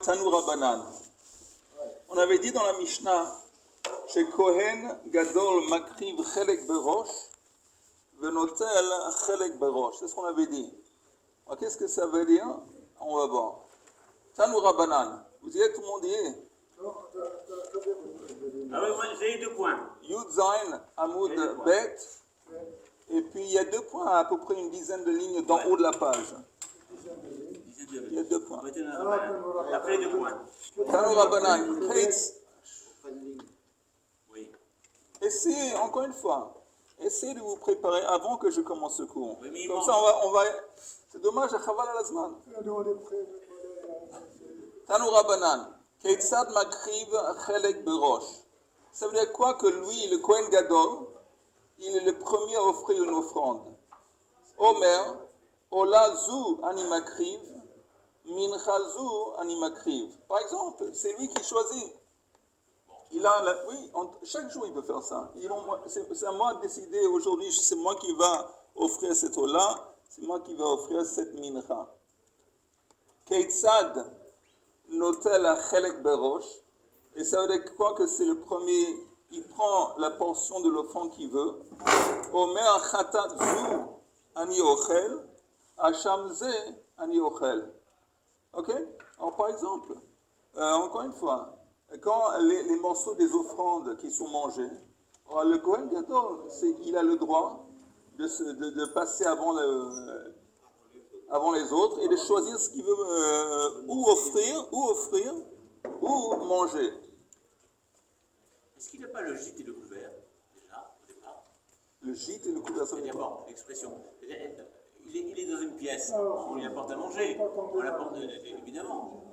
Tanoura Banan. On avait dit dans la Mishnah, chez Kohen Gadol Makriv Chelek Berosh, Venotel Chelek Berosh. C'est ce qu'on avait dit. Alors, qu'est-ce que ça veut dire? On va voir. Tanoura Banan. Vous y êtes, tout le monde y est? Ah oui, moi j'ai 2 points. Yud Zain, Hamoud Bet. Et puis il y a 2 points, à peu près une dizaine de lignes d'en haut de la page. Il y a 2 points. Après 2 points. Tanoura Banan. Oui. Essayez, encore une fois, essayez de vous préparer avant que je commence ce cours. Oui, Comme ça, on va. C'est dommage, Chaval al-Azman. Tanoura Banan. Keitzad Makriv Chelek Berosh. Ça veut dire quoi? Que lui, le Kohen Gadol, il est le premier à offrir une offrande. Omer, Ola Zu Animakriv, Mincha Zu Animakriv. Par exemple, c'est lui qui choisit. Il a oui, chaque jour il peut faire ça. C'est à moi de décider aujourd'hui, c'est moi qui va offrir cette Ola, c'est moi qui va offrir cette Mincha. Keitzad Notel Chelek Berosh. Et ça veut dire quoi? Que c'est le premier, il prend la portion de l'offrande qu'il veut. Omer Chatat Zu Ani Ochel, Hacham Ze Ani Ochel. Ok? Alors par exemple, encore une fois, quand les morceaux des offrandes qui sont mangés, le Kohen Gadol, il a le droit de passer avant les autres et de choisir ce qu'il veut ou offrir, ou manger. Est-ce qu'il n'a pas le gîte et le couvert, déjà, au départ? Le gîte et le couvert, ça veut dire quoi? L'expression. Il est dans une pièce, on lui apporte à manger, on l'apporte évidemment.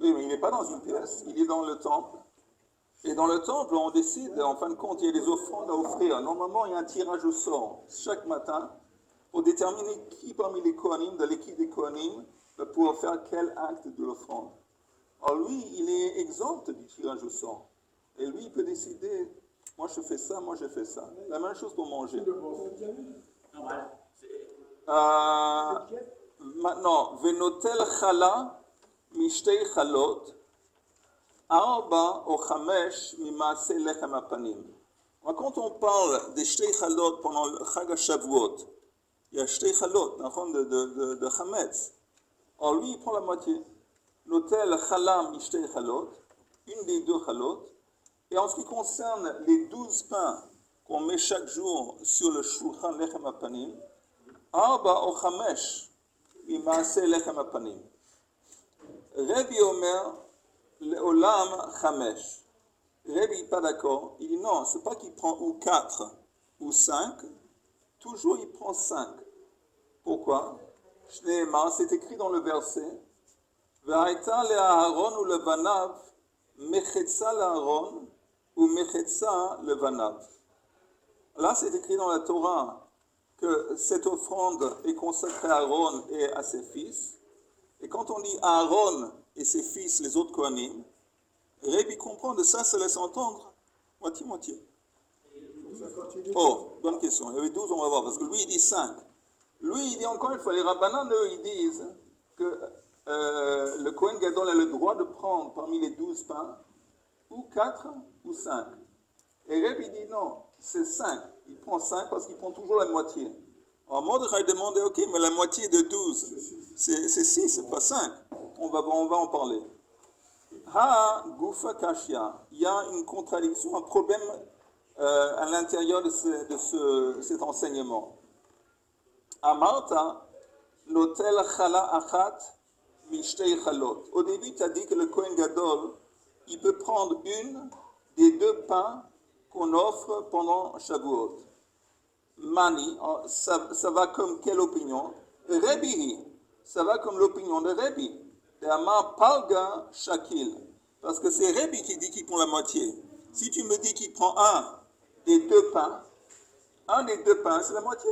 Oui, mais il n'est pas dans une pièce, il est dans le temple. Et dans le temple, on décide, en fin de compte, il y a des offrandes à offrir. Normalement, il y a un tirage au sort chaque matin pour déterminer qui parmi les Kohanim, de l'équipe des Kohanim, va pouvoir faire quel acte de l'offrande. Alors lui, il est exempt du tirage au sort. Et lui, il peut décider, moi je fais ça, moi je fais ça. La même chose pour manger. Normal. Maintenant, Venotel Chala, Mishtei Chalot, Arba ou Chamesh, Mimase Lechem Apanim. Quand on parle des Shtei Chalot pendant le Chag HaShavuot, il y a Shtei Chalot, de Chametz. Alors lui, il prend la moitié. Notel Chala, Mishtei Chalot, une des 2 Chalot. Et en ce qui concerne les 12 pains qu'on met chaque jour sur le Shulchan Lechem Apanim, Arba ou Chamesh, Mimase Lechem Apanim. Rabbi Omer, Leolam Chamesh. Rabbi n'est pas d'accord. Il dit non, c'est pas qu'il prend ou 4 ou 5, toujours il prend 5. Pourquoi? C'est écrit dans le verset V'aïta le'aharon ou levanav, mechetza l'Aaron ou mechetza levanav. Là, c'est écrit dans la Torah que cette offrande est consacrée à Aaron et à ses fils. Et quand on dit Aaron et ses fils, les autres Kohanim, Rabbi comprend de ça, se laisse entendre moitié-moitié. Oh, bonne question. Il y avait 12, on va voir, parce que lui, il dit 5. Lui, il dit encore une fois, les rabbanan, eux, ils disent que le Kohen Gadol a le droit de prendre parmi les 12 pains, ou 4 ou 5. Et Rabbi dit non, c'est 5. Il prend 5 parce qu'il prend toujours la moitié. Alors Mordechai demandait, ok, mais la moitié de 12, c'est 6, c'est pas 5. On va en parler. Ha, Gufa Kashya. Il y a une contradiction, un problème à l'intérieur de cet enseignement. Amarta, Notel Chala Achat, Mishtei Chalot. Au début, tu as dit que le Kohen Gadol, il peut prendre une des 2 pains qu'on offre pendant Shavuot. Mani, ça va comme quelle opinion? Rabbi, ça va comme l'opinion de Rabbi. De Amar Palga Shakil. Parce que c'est Rabbi qui dit qu'il prend la moitié. Si tu me dis qu'il prend un des 2 pains, c'est la moitié.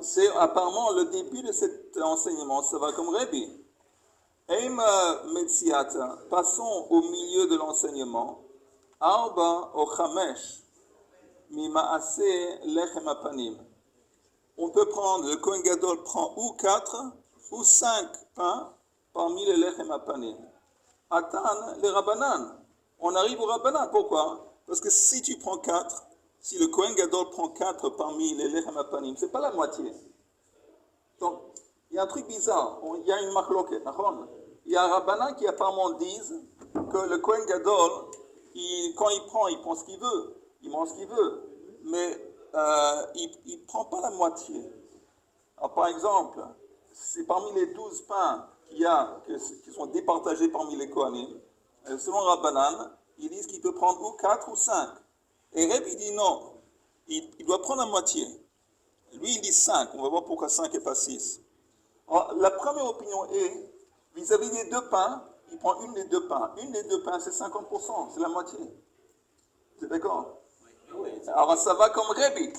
C'est apparemment le début de cet enseignement, ça va comme Rabbi. Eim Metziata, passons au milieu de l'enseignement. Arba o Chamesh. Mima'ase lechem apanim. On peut prendre, le Kohen Gadol prend ou 4 ou 5 pains parmi les lechem apanim. Atan les Rabbanan. On arrive au Rabbanan. Pourquoi? Parce que si tu prends 4, si le Kohen Gadol prend 4 parmi les Lechem Apanim, c'est pas la moitié. Donc, il y a un truc bizarre. Il y a une machloket. Il y a un Rabbanan qui apparemment disent que le Kohen Gadol, quand il prend ce qu'il veut. Il mange ce qu'il veut. Mais il ne prend pas la moitié. Alors, par exemple, c'est parmi les 12 pains qu'il y a, qui sont départagés parmi les Kohanim, selon Rabbanan, ils disent qu'il peut prendre ou 4 ou 5. Et Reb, il dit non, il doit prendre la moitié. Lui, il dit 5. On va voir pourquoi 5 et pas 6. Alors, la première opinion est, vis-à-vis des 2 pains, il prend une des 2 pains. Une des 2 pains, c'est 50%, c'est la moitié. Vous êtes d'accord? Oui. Alors, ça va comme Rebbe,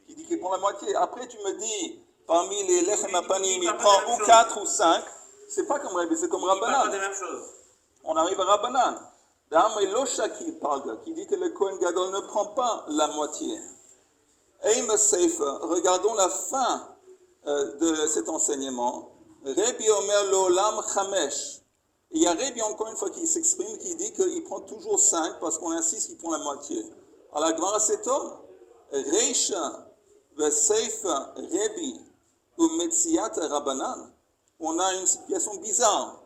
qui dit qu'il prend la moitié. Après, tu me dis, parmi les Lechem Apanim, il prend ou 4 ou 5. C'est pas comme Rebbe, c'est comme Rabbanan. Il parle pas des mêmes choses. On arrive à Rabbanan. D'Am et Loshaki parle, qui dit que le Kohen Gadol ne prend pas la moitié. Eim Sefer, regardons la fin de cet enseignement. Rebbe Omer Lolam Chamesh. Il y a Rebbe encore une fois qui s'exprime, qui dit qu'il prend toujours 5 parce qu'on insiste qu'il prend la moitié. Alors la Gemara s'étonne. Reisha Vesefer Rebbe ou Metziat Rabbanan. On a une situation bizarre.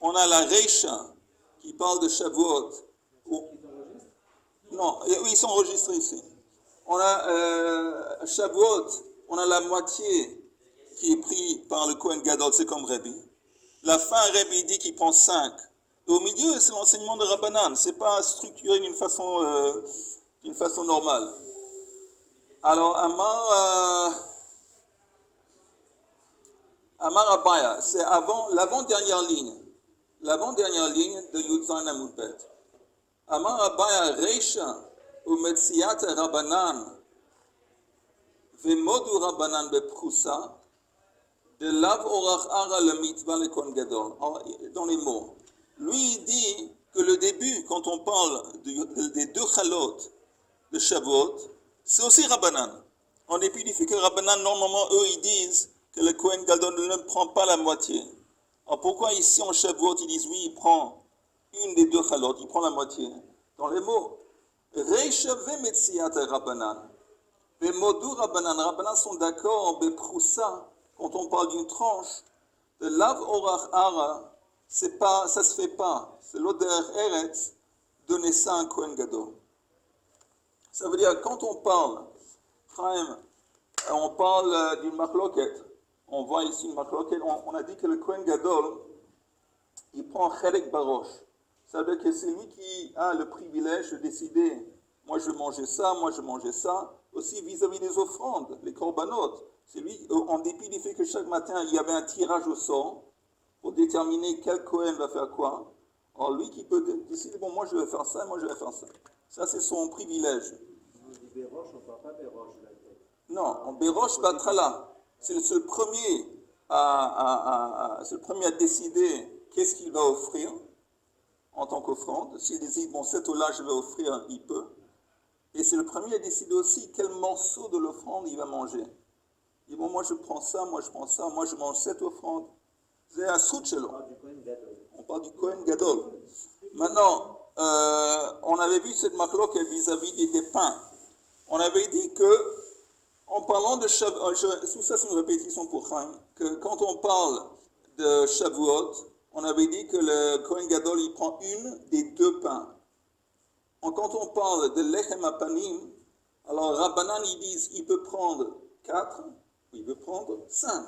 On a la Reisha qui parle de Shavuot. Non, oui, ils sont enregistrés ici. On a Shavuot, on a la moitié qui est prise par le Kohen Gadol, c'est comme Rebbe. La fin, Rebbe dit qu'il prend 5. Et au milieu, c'est l'enseignement de Rabbanan. Ce n'est pas structuré d'une façon normale. Alors, Amar Abaya, c'est l'avant-dernière ligne. L'avant-dernière ligne de Yudzain Amoudbet. Amar Abaya Reisha ou Metziat Rabbanan Vemodu Rabbanan Beproussa de Lav Orach Ara le Mitzvah le Kohen Gadol. Dans les mots. Lui, il dit que le début, quand on parle des 2 chalot de Shavuot, c'est aussi Rabbanan. En dépit du fait que Rabbanan, normalement, eux, ils disent que le Kohen Gadol ne prend pas la moitié. Alors pourquoi ici en Shavuot, ils disent oui, il prend une des 2 chalot, il prend la moitié? Dans les mots, Reisha vemetziat Rabbanan, vemodu Rabbanan, Rabbanan sont d'accord en Beproussa, quand on parle d'une tranche, de Lav Orach Ara, ça se fait pas, c'est l'odeur Eretz, donner ça à un Kohen Gadol. Ça veut dire, quand on parle, Chaim, on parle d'une machloket. On voit ici une machloket. On a dit que le Kohen Gadol, il prend Chelek Barosh. Ça veut dire que c'est lui qui a le privilège de décider, moi je mangeais ça, moi je mangeais ça. Aussi vis-à-vis des offrandes, les korbanot. C'est lui, en dépit du fait que chaque matin, il y avait un tirage au sort pour déterminer quel Kohen va faire quoi. Alors lui qui peut décider, bon, moi je vais faire ça, moi je vais faire ça. Ça, c'est son privilège. On dit Béroche, on ne parle pas Béroche. Non, en Béroche Batrala, c'est le premier à décider qu'est-ce qu'il va offrir en tant qu'offrande. S'il décide, bon, cette eau-là, je vais offrir, il peut. Et c'est le premier à décider aussi quel morceau de l'offrande il va manger. Il dit, bon, moi je prends ça, moi je prends ça, moi je mange cette offrande. C'est un soutchelo. On parle du Kohen Gadol. Maintenant, on avait vu cette machloque vis-à-vis des pains. On avait dit que, en parlant de Shavuot, tout ça c'est une répétition pour Chaim, que quand on parle de Shavuot, on avait dit que le Kohen Gadol, il prend une des 2 pains. Quand on parle de Lechem Apanim, alors Rabbanan, ils disent, il peut prendre 4, ou il peut prendre 5.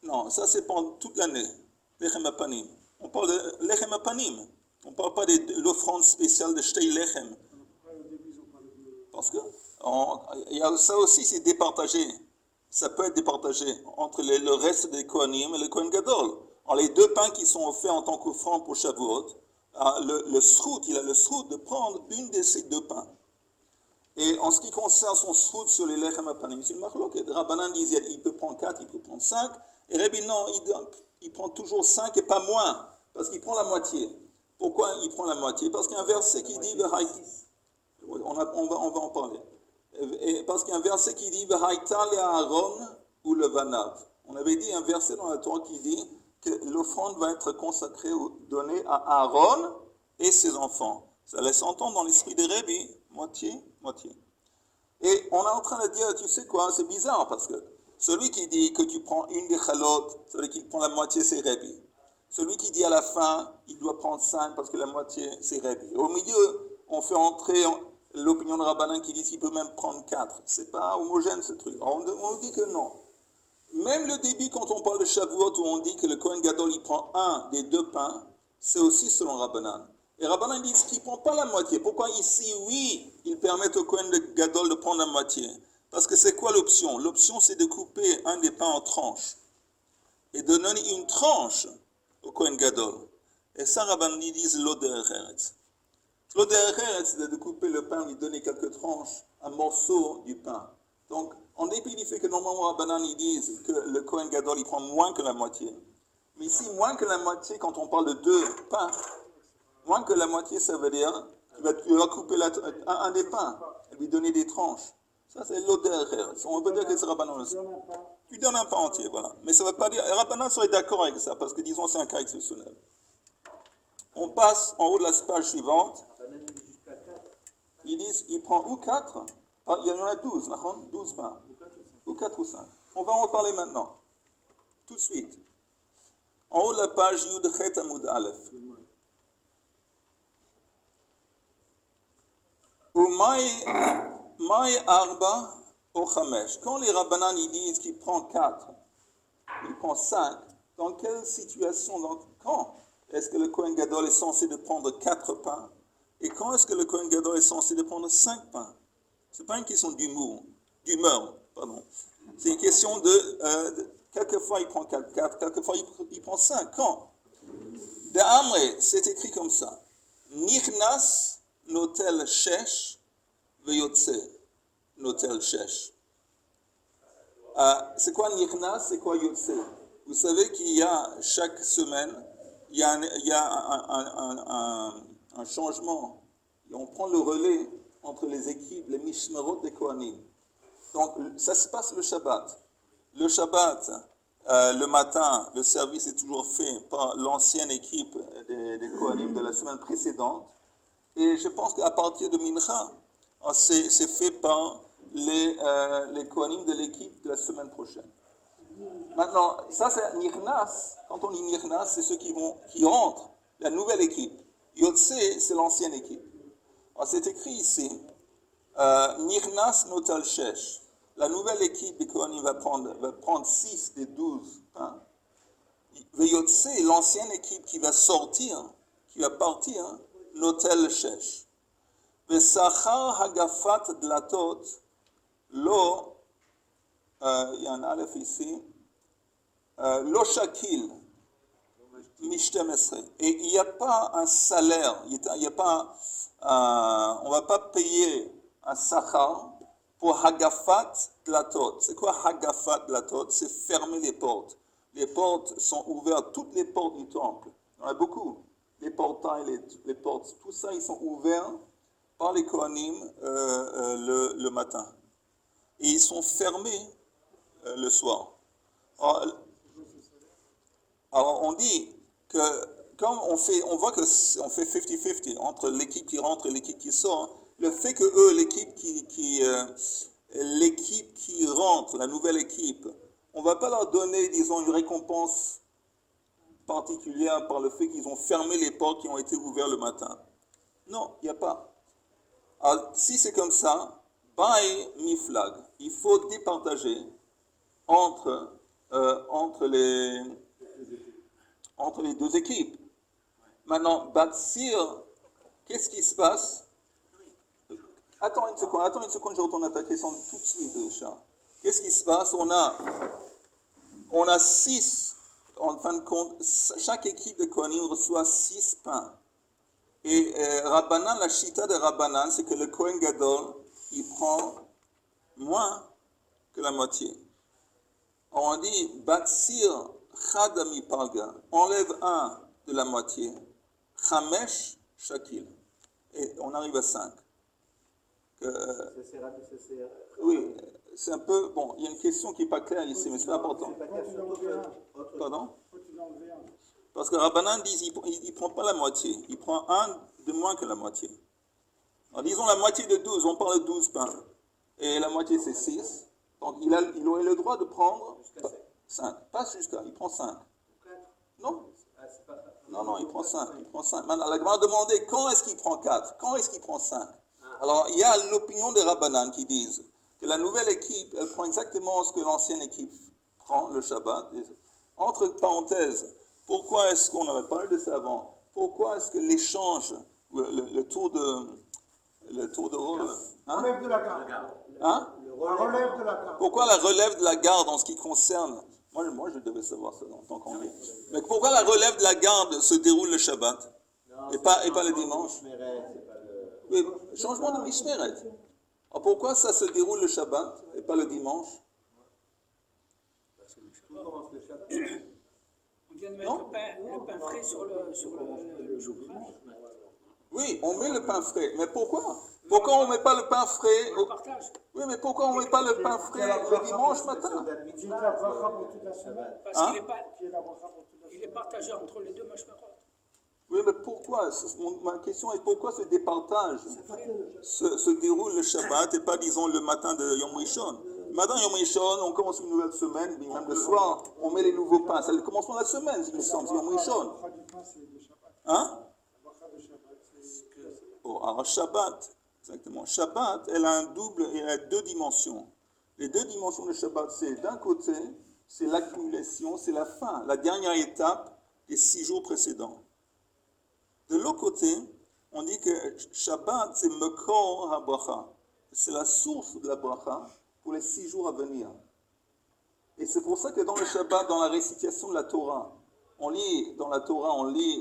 Non, ça c'est pendant toute l'année, Lechem Apanim. On parle de Lechem Apanim. On ne parle pas de l'offrande spéciale de Shtei Lechem. Parce que ça aussi, c'est départagé. Ça peut être départagé entre le reste des Kohanim et le Kohen Gadol. Alors, les 2 pains qui sont offerts en tant qu'offrande pour Shavuot, le srout, il a le srout de prendre une de ces 2 pains. Et en ce qui concerne son srout sur les Lechem Apanim, c'est une marloquette. Rabbanan disait il peut prendre 4, il peut prendre 5. Et Rebbe, non, il prend toujours 5 et pas moins, parce qu'il prend la moitié. Pourquoi il prend la moitié? Parce qu'il y a un verset qui dit on va en parler. Et parce qu'il y a un verset qui dit Aaron ou le Vanav. On avait dit un verset dans la Torah qui dit que l'offrande va être consacrée ou donnée à Aaron et ses enfants. Ça laisse entendre dans l'esprit des Rébis, moitié, moitié. Et on est en train de dire, tu sais quoi, c'est bizarre parce que celui qui dit que tu prends une des chalotes, celui qui prend la moitié, c'est Rébi. Celui qui dit à la fin, il doit prendre 5 parce que la moitié, c'est Rébi. Au milieu, on fait entrer l'opinion de Rabbanan qui dit qu'il peut même prendre 4. C'est pas homogène ce truc. On dit que non. Même le début, quand on parle de Shavuot, où on dit que le Kohen Gadol, il prend un des 2 pains, c'est aussi selon Rabbanan. Et Rabbanan dit qu'il ne prend pas la moitié. Pourquoi ici, oui, ils permettent au Kohen Gadol de prendre la moitié? Parce que c'est quoi l'option? L'option, c'est de couper un des pains en tranches et de donner une tranche au Kohen Gadol. Et ça, Rabbanan disent l'odeur Eretz. L'odeur Eretz, c'est de couper le pain, lui donner quelques tranches, un morceau du pain. Donc, en dépit du fait que normalement, Rabbanan, ils disent que le Kohen Gadol, il prend moins que la moitié. Mais ici, moins que la moitié, quand on parle de 2 pains, moins que la moitié, ça veut dire tu vas couper un des pains et lui donner des tranches. Ça, c'est l'odeur. On peut dire que c'est Rabbanan aussi. Tu donnes un pain entier, voilà. Mais ça ne veut pas dire... Rabbanan serait d'accord avec ça, parce que disons, c'est un cas exceptionnel. On passe en haut de la page suivante. Ils disent, il prend ou 4, il y en a 12, 12 pains. Ou 4 ou 5. On va en reparler maintenant. Tout de suite. En haut de la page Yud Chet Amud Aleph. Maï Arba au Chamesh. Quand les Rabbanan ils disent qu'il prend 4, il prend 5, dans quelle situation, quand est-ce que le Kohen Gadol est censé de prendre 4 pains et quand est-ce que le Kohen Gadol est censé de prendre 5 pains? Ce n'est pas une question d'humour, pardon. C'est une question de quelquefois il prend 4, quelquefois il prend 5. Quand? De Amré, c'est écrit comme ça. Nichnas notel shesh veyotse notel shesh. C'est quoi Nichnas, c'est quoi Yotse? Vous savez qu'il y a chaque semaine, il y a un changement. Et on prend le relais entre les équipes, les Mishmerot des Kohanim. Donc ça se passe le Shabbat. Le Shabbat, le matin, le service est toujours fait par l'ancienne équipe des Kohanim de la semaine précédente. Et je pense qu'à partir de Mincha, c'est fait par les Kohanim de l'équipe de la semaine prochaine. Maintenant, ça c'est Nichnas. Quand on dit Nichnas, c'est ceux qui rentrent, la nouvelle équipe. Yotse, c'est l'ancienne équipe. Alors, c'est écrit ici, Nichnas Notal Shesh. La nouvelle équipe des Kohanim va prendre 6 des 12 pains. Yotse, l'ancienne équipe qui va sortir, qui va partir, Notel Shesh. Vesachar Hagafat Dlatot, Lo, il y a un aleph ici, Lo Shakil, Mishtemesre. Et il n'y a pas un salaire, il y a pas on ne va pas payer un sachar pour Hagafat Dlatot. C'est quoi Hagafat Dlatot? C'est fermer les portes. Les portes sont ouvertes, toutes les portes du temple. Il y en a beaucoup. Les portails, les portes, tout ça, ils sont ouverts par les Kohanim le matin. Et ils sont fermés le soir. Alors on dit que comme on voit que on fait 50-50 entre l'équipe qui rentre et l'équipe qui sort, le fait que eux, l'équipe qui rentre, la nouvelle équipe, on ne va pas leur donner, disons, une récompense particulière par le fait qu'ils ont fermé les portes qui ont été ouvertes le matin. Non, il n'y a pas. Alors, si c'est comme ça, by miflag, il faut départager entre les deux équipes. Maintenant, Batsir, qu'est-ce qui se passe? Attends une seconde, je retourne à ta question tout de suite, Richard. Qu'est-ce qui se passe? On a 6, en fin de compte, chaque équipe de Kohanim reçoit 6 pains. Et Rabbanan, la chita de Rabbanan, c'est que le Kohen Gadol, il prend moins que la moitié. On dit, Batsir Chadami Palga, enlève un de la moitié, Chamesh Shakil. Et on arrive à 5. Oui, c'est un peu... Bon, il y a une question qui n'est pas claire ici, mais c'est important. Pardon? Faut-il enlever Parce que Rabbanan dit il prend pas la moitié, il prend un de moins que la moitié. Alors, disons la moitié de 12, on parle de 12 pains. Et la moitié c'est 6. Donc il aurait le droit de prendre 5. Pas jusqu'à, il prend 5. Non. Non, il prend 5. Maintenant, la Gemara a demandé quand est-ce qu'il prend 4, quand est-ce qu'il prend 5. Alors, il y a l'opinion des Rabbanan qui disent que la nouvelle équipe, elle prend exactement ce que l'ancienne équipe prend, le Shabbat. Entre parenthèses, pourquoi est-ce qu'on avait parlé de ça avant? Pourquoi est-ce que l'échange, le tour de rôle, Relève de la garde. hein? La relève de la garde. Pourquoi la relève de la garde en ce qui concerne, moi je devais savoir ça en tant qu'anglais, mais pourquoi la relève de la garde se déroule le Shabbat et pas le dimanche? Oui, changement de Mishmeret. Alors pourquoi ça se déroule le Shabbat et pas le dimanche? On vient de mettre le pain frais sur le chauffage. Oui, on met le pain frais, mais pourquoi? Pourquoi on ne met pas le pain frais On partage. Oui, mais pourquoi on ne met pas le pain frais le dimanche matin? Qui est la bracha pour toute la semaine. Parce qu'il Qui est la bracha pour toute la il est partagé entre les deux mashmarot. Oui, mais pourquoi? Ma question est pourquoi ce départage se déroule le Shabbat et pas, disons, le matin de Yom Rishon? Le matin de Yom Rishon, on commence une nouvelle semaine, puis même le soir, on met les nouveaux pains. C'est le commencement de la semaine, il me semble, c'est Yom Rishon. bracha du pain, c'est le Shabbat. Hein? La bracha de Shabbat, c'est Oh, alors Shabbat, exactement. Shabbat, elle a deux dimensions. Les deux dimensions de Shabbat, c'est d'un côté, c'est l'accumulation, c'est la fin, la dernière étape des 6 jours précédents. De l'autre côté, on dit que Shabbat, c'est Mekor HaBracha. C'est la source de la bracha pour les 6 jours à venir. Et c'est pour ça que dans le Shabbat, dans la récitation de la Torah, on lit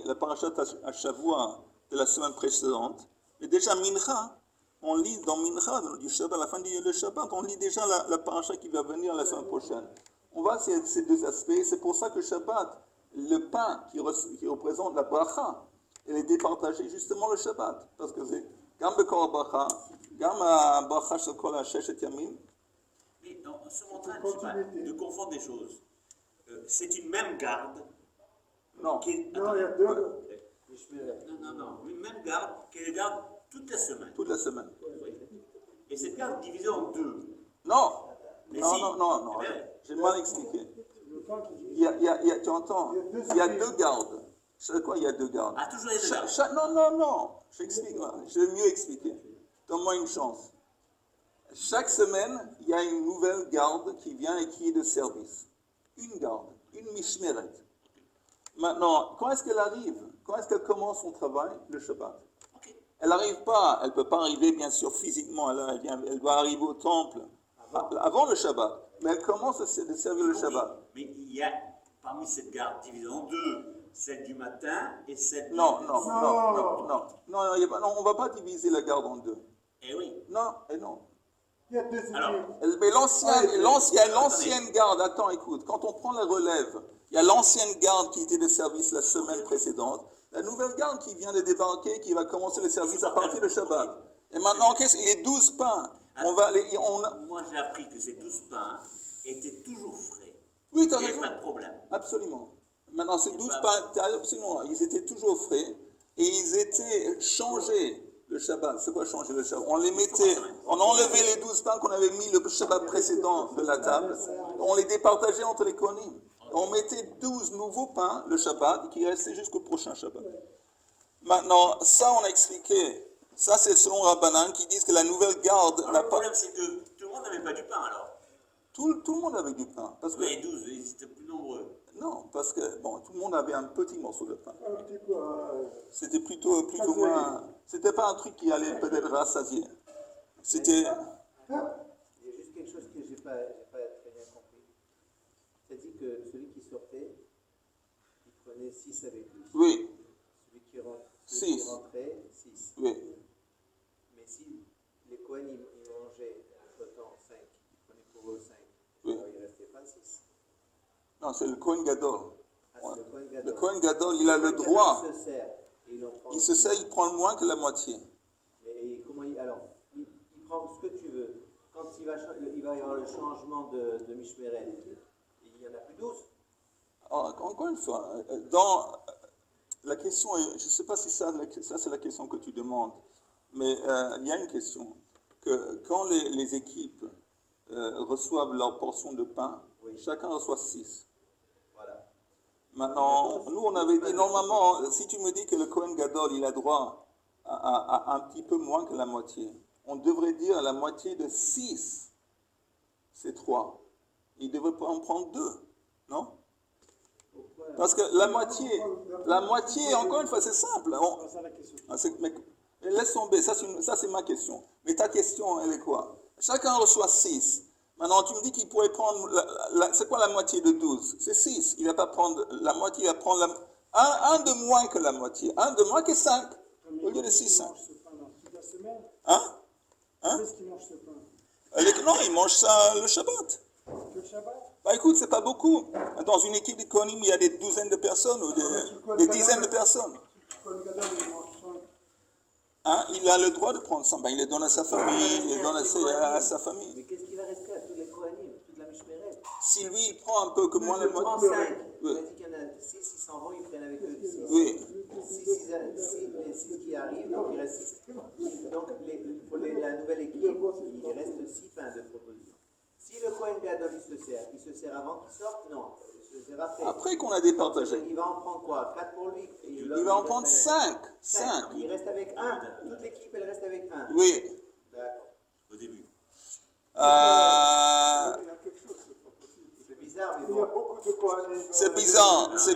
la parashat à Shavua de la semaine précédente. Et déjà Mincha, on lit dans Mincha, du Shabbat, à la fin du Shabbat, on lit déjà la parasha qui va venir la semaine prochaine. On voit ces deux aspects. C'est pour ça que Shabbat, le pain qui représente la bracha, elle est départagée justement le Shabbat. Parce que c'est Gam Bekor Bracha, Gam Bracha Shekol HaSheshet Yamim. Mais dans ce montant de confondre des choses, c'est une même garde. Non. Qui est, Non, il y a deux. non. Une même garde qui est garde toute la semaine. Toute la semaine. Oui. Et cette garde divisée en deux. Non. Mais Non, si. non. Eh bien, J'ai mal expliqué. Le pain qui Tu entends? Il y a deux gardes. C'est quoi, il y a deux gardes? Ah, toujours les deux gardes. Non. J'explique. Je vais mieux expliquer. Donne-moi une chance. Chaque semaine, il y a une nouvelle garde qui vient et qui est de service. Une garde, une mishmeret. Maintenant, quand est-ce qu'elle arrive? Quand est-ce qu'elle commence son travail? Le Shabbat. Elle n'arrive pas, elle ne peut pas arriver bien sûr physiquement, elle doit arriver au temple avant le Shabbat. Mais elle commence de servir le Shabbat. Mais il y a parmi cette garde divisée en deux, celle du matin et celle du Non, on ne va pas diviser la garde en deux. Eh oui. Non, et non. il y a deux Alors, équipes. Mais l'ancienne garde, attends, écoute, quand on prend la relève, il y a l'ancienne garde qui était de service la semaine précédente, la nouvelle garde qui vient de débarquer, qui va commencer le service à partir de Shabbat. Et maintenant, il y a 12 pains. Moi, j'ai appris que ces 12 pains étaient toujours frais. Oui, tu as Il n'y raison. avait pas de problème. Absolument. Maintenant, ces 12 pains, absolument, ils étaient toujours frais et ils étaient changés le Shabbat. C'est quoi changer le Shabbat? On les mettait, on enlevait les 12 pains qu'on avait mis le Shabbat précédent de la table, on les départageait entre les kohanim. On mettait 12 nouveaux pains le Shabbat qui restaient jusqu'au prochain Shabbat. Maintenant, ça on a expliqué. Ça c'est selon Rabbanan qui disent que la nouvelle garde Alors, n'a le pas... problème, c'est que tout le monde n'avait pas du pain alors. Tout le monde avait du pain. Parce que... Mais 12, ils étaient plus nombreux. Non, parce que tout le monde avait un petit morceau de pain. Un petit peu. C'était plus ou moins... C'était pas un truc qui allait peut-être rassasier. C'était... Il y a juste quelque chose que je n'ai pas très bien compris. C'est-à-dire que celui qui sortait, il prenait 6 avec lui. Oui, Celui qui Six. rentrait, 6. oui. Mais si les Cohen, ils mangeaient entre-temps 5, ils prenaient pour eux 5, Oui. alors il ne restait pas 6. Non, c'est le Kohen Gadol. Ah, c'est le Cohen Gadol. Le Kohen Gadol, il a le droit. Il se sert. Et il en prend. Il se sert, il prend moins que la moitié. Et comment alors, il prend ce que tu veux. Quand il va y avoir le changement de Mishmeret, il n'y en a plus 12. Encore une fois, dans la question, je ne sais pas si ça c'est la question que tu demandes, mais il y a une question, que quand les équipes reçoivent leur portion de pain, chacun reçoit 6. Voilà. Maintenant, nous on avait dit, normalement, si tu me dis que le Kohen Gadol, il a droit à un petit peu moins que la moitié, on devrait dire la moitié de 6, c'est 3. Il devrait pas en prendre 2, non? Parce que la moitié, encore une fois, c'est simple. C'est ça la question. Mais laisse tomber, ça c'est ma question. Mais ta question, elle est quoi? Chacun reçoit 6. Maintenant, tu me dis qu'il pourrait prendre, c'est quoi la moitié de 12? C'est 6. Il ne va pas prendre la moitié, il va prendre un de moins que la moitié. Un de moins que 5, au lieu de 6, 5. Toute la semaine, Hein? qu'est-ce qu'il mange ce pain? Non, il mange ça le Shabbat. Que le Shabbat? Bah écoute, c'est pas beaucoup. Dans une équipe de Kohanim, il y a des douzaines de personnes ou des dizaines de personnes. Quand le Gadol, il mange 5. Hein? Il a le droit de prendre ça. Ben, il les donne à sa famille, il les donne à sa famille. Mais qu'est-ce qui va rester à tous les Kohanim, toute la Mishmeret? Si lui, il prend un peu que moins le Il prend moitié. 5. Oui. Il a dit qu'il y en a 6, ils s'en vont, ils prennent avec eux 6. Oui. 6 qui arrivent, donc il reste 6. Donc pour la nouvelle équipe, il reste 6 pains de proposition. Si le Kohen Gadol il se sert avant qu'il sorte? Non, il se sert après. Après qu'on a départagé. Il va en prendre quoi? 4 pour lui? Il va en prendre 5. 5. Il reste avec 1. Toute l'équipe, elle reste avec 1. Oui. D'accord. Au début. Il y a quelque chose, c'est pas possible. C'est bizarre, mais Il y a bon. beaucoup de Kohanim. C'est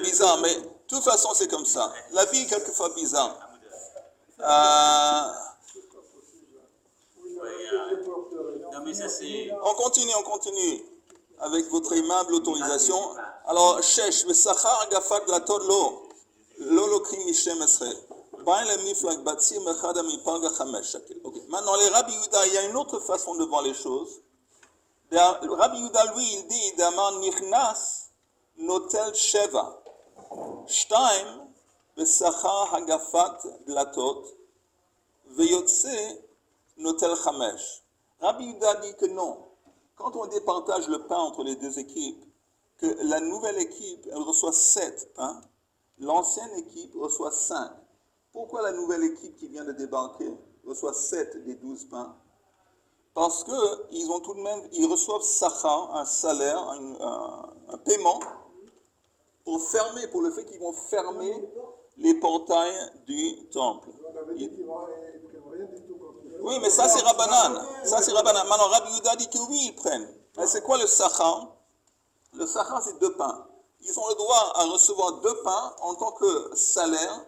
bizarre, mais de toute façon, c'est comme ça. La vie est quelquefois bizarre. Non, mais ça, c'est. On continue avec votre aimable autorisation. Alors, Shesh, le Sachar Gafat Latot Lo Lokrim Mishem Esrel. Maintenant, les Rabbi Yehuda, il y a une autre façon de voir les choses. Rabbi Yehuda, lui, il dit Daman Nichnas Notel Sheva. Shtaim Besachar Hagafat Latot Veyotse Notel Chamesh. Rabbi Yehuda dit que non. Quand on départage le pain entre les deux équipes, que la nouvelle équipe, elle reçoit 7 pains, l'ancienne équipe reçoit 5. Pourquoi la nouvelle équipe qui vient de débarquer reçoit 7 des 12 pains? Parce qu'ils ont tout de même, ils reçoivent sachar, un salaire, un paiement, pour le fait qu'ils vont fermer les portails du temple. On avait dit qu'ils ne prennent rien du tout contre eux. Oui, mais ça c'est Rabbanan. Maintenant, Rabbi Yehuda dit que oui, ils prennent. Mais c'est quoi le sachar? Le sachar, c'est 2 pains. Ils ont le droit à recevoir 2 pains en tant que salaire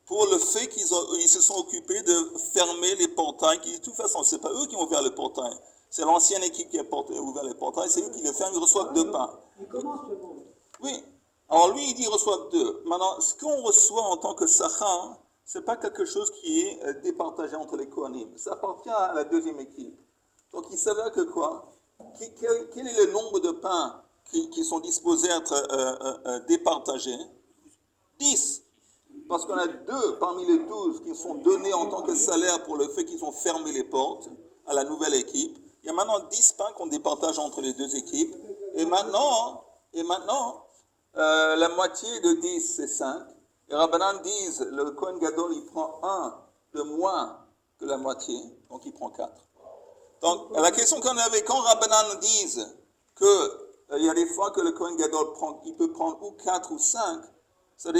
pour le fait qu'ils se sont occupés de fermer les portails. De toute façon, ce n'est pas eux qui ont ouvert le portail. C'est l'ancienne équipe qui a ouvert les portails. C'est eux qui les ferment. Ils reçoivent 2 pains. Il commence le monde. Oui. Alors lui, il dit qu'ils reçoivent 2. Maintenant, ce qu'on reçoit en tant que sachar, ce n'est pas quelque chose qui est départagé entre les Kohanim. Ça appartient à la deuxième équipe. Donc il s'avère que quoi? Quel est le nombre de pains qui sont disposés à être départagés? 10. Parce qu'on a 2 parmi les 12 qui sont donnés en tant que salaire pour le fait qu'ils ont fermé les portes à la nouvelle équipe. Il y a maintenant 10 pains qu'on départage entre les deux équipes. Et maintenant la moitié de 10, c'est 5. Les Rabbanan disent, le Kohen Gadol, il prend 1 de moins que la moitié, donc il prend 4. Donc, la question qu'on avait, quand Rabbanan disent qu'il y a des fois que le Kohen Gadol il peut prendre ou 4 ou 5, ça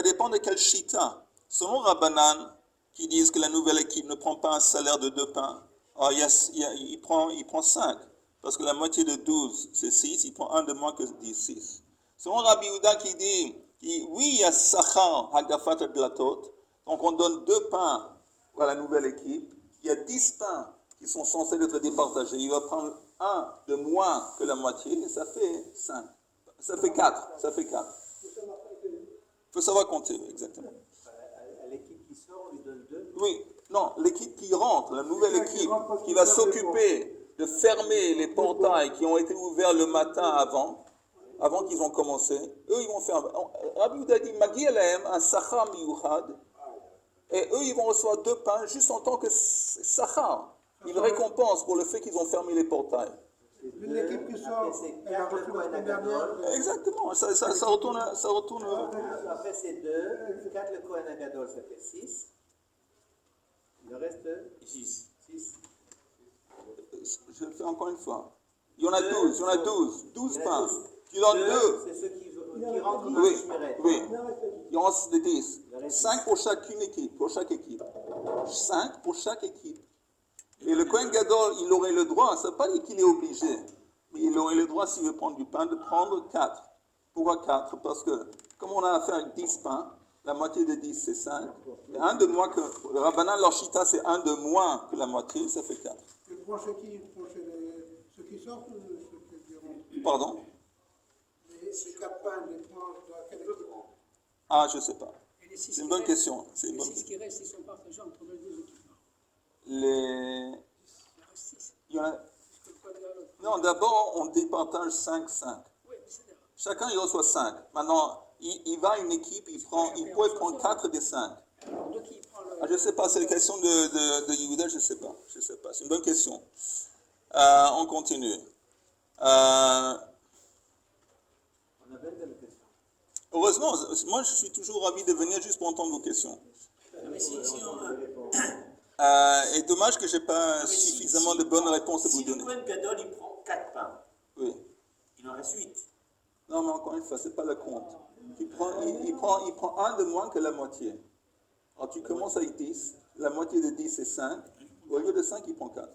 dépend de quel shita. Selon Rabbanan, qui disent que la nouvelle équipe ne prend pas un salaire de 2 pains, il prend 5. Parce que la moitié de 12, c'est 6, il prend 1 de moins que 10, 6. Selon Rabbi Yehuda qui dit, oui, il y a Sachar, Hagafat et Blatot, donc on donne 2 pains à la nouvelle équipe, il y a 10 pains qui sont censés être départagés, il va prendre 1 de moins que la moitié, et ça fait 5. Ça fait 4. Il faut savoir compter, exactement. À l'équipe qui sort, on lui donne 2. Oui, non, l'équipe qui rentre, la nouvelle équipe qui va s'occuper de fermer les portails qui ont été ouverts le matin avant qu'ils ont commencé, eux ils vont faire. Rabbi Yehuda dit Magi Alahem, un sachar miyuchad, et eux ils vont recevoir 2 pains juste en tant que sachar, une récompense pour le fait qu'ils ont fermé les portails. L'équipe qui sort, Après, c'est elle a 4 le reçu la Kohen semaine Agadol. dernière. Exactement, ça retourne. Après, c'est 2. 4 le Kohen Agadol, ça fait 6. Le reste, 6. 6. Je le fais encore une fois. Il y en a 12, il y en a 12. 12 pains. Tu Tu donnes 2. c'est ceux qui rentrent dans Oui, le Shmeret. oui. Il en reste des 10. 5 pour chacune équipe, pour chaque équipe. 5 pour chaque équipe. Et le Kohen Gadol, il aurait le droit, ça ne veut pas dire qu'il est obligé, mais il aurait le droit, s'il veut prendre du pain, de prendre 4. Pourquoi 4? Parce que, comme on a affaire avec 10 pains, la moitié de 10, c'est 5. Et un de moins que, le Rabbanan, leur chita, c'est un de moins que la moitié, ça fait 4. Il prend chez qui? Il prend chez ceux qui sortent ou ceux qui rentrent? Pardon? Ces 4 pains, il les prend dans quelle équipe? Ah, je ne sais pas. Et les 6 C'est une bonne question. C'est une Les bonne 6 question. qui restent, ils sont partagés entre les deux équipes. Les... Il reste 6. Il y en a... Parce que le Kohen Gadol- Non, d'abord, on départage 5-5. Oui, c'est d'accord. Chacun, il reçoit 5. Maintenant, il va à une équipe, il peut prendre 4 des 5. Alors, de qui il prend le. Ah, je ne sais pas, c'est la question de Yehuda, je ne sais pas. Je sais pas, c'est une bonne question. On continue. On a 22 questions. Heureusement, moi je suis toujours ravi de venir juste pour entendre vos questions. Mais si on, Et dommage que je n'ai pas mais si- suffisamment si- de bonnes réponses à vous si le donner. Kohen Gadol, il prend 4 pains, Oui. il en reste 8. Non, mais encore une fois, ce n'est pas le compte. Il prend un de moins que la moitié. Alors tu commences avec 10, la moitié de 10 c'est 5. Au lieu de 5, il prend 4.